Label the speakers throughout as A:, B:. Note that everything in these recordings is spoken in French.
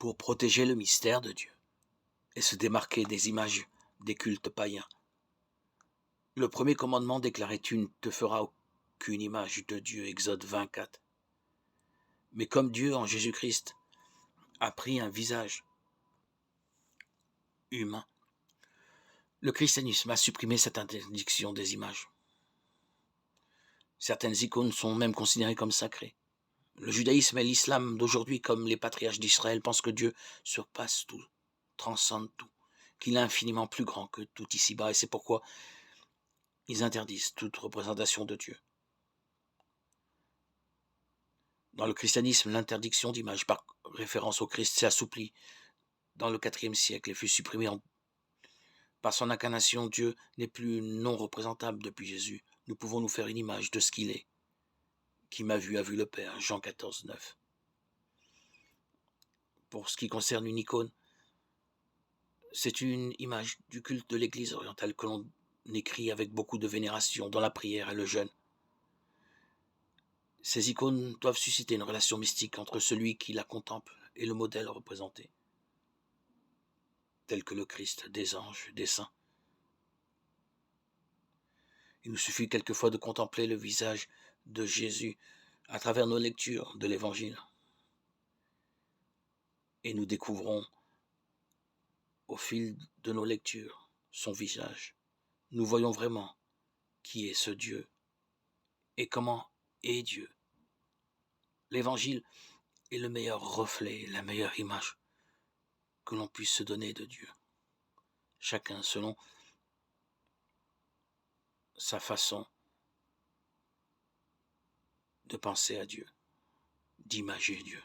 A: pour protéger le mystère de Dieu et se démarquer des images des cultes païens. Le premier commandement déclarait: tu ne te feras aucune image de Dieu, Exode 24. Mais comme Dieu en Jésus-Christ a pris un visage humain, le christianisme a supprimé cette interdiction des images. Certaines icônes sont même considérées comme sacrées. Le judaïsme et l'islam d'aujourd'hui, comme les patriarches d'Israël, pensent que Dieu surpasse tout, transcende tout, qu'il est infiniment plus grand que tout ici-bas, et c'est pourquoi ils interdisent toute représentation de Dieu. Dans le christianisme, l'interdiction d'image par référence au Christ s'est assouplie dans le IVe siècle et fut supprimée par son incarnation. Dieu n'est plus non représentable depuis Jésus. Nous pouvons nous faire une image de ce qu'il est. Qui m'a vu a vu le Père, Jean 14, 9. Pour ce qui concerne une icône, c'est une image du culte de l'Église orientale que l'on écrit avec beaucoup de vénération dans la prière et le jeûne. Ces icônes doivent susciter une relation mystique entre celui qui la contemple et le modèle représenté, tel que le Christ, des anges, des saints. Il nous suffit quelquefois de contempler le visage de Jésus à travers nos lectures de l'Évangile. Et nous découvrons, au fil de nos lectures, son visage. Nous voyons vraiment qui est ce Dieu et comment est Dieu. L'Évangile est le meilleur reflet, la meilleure image que l'on puisse se donner de Dieu. Chacun selon sa façon de penser à Dieu, d'imager Dieu.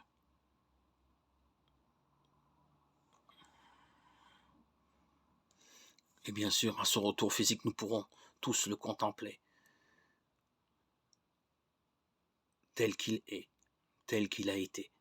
A: Et bien sûr, à son retour physique, nous pourrons tous le contempler tel qu'il est, tel qu'il a été.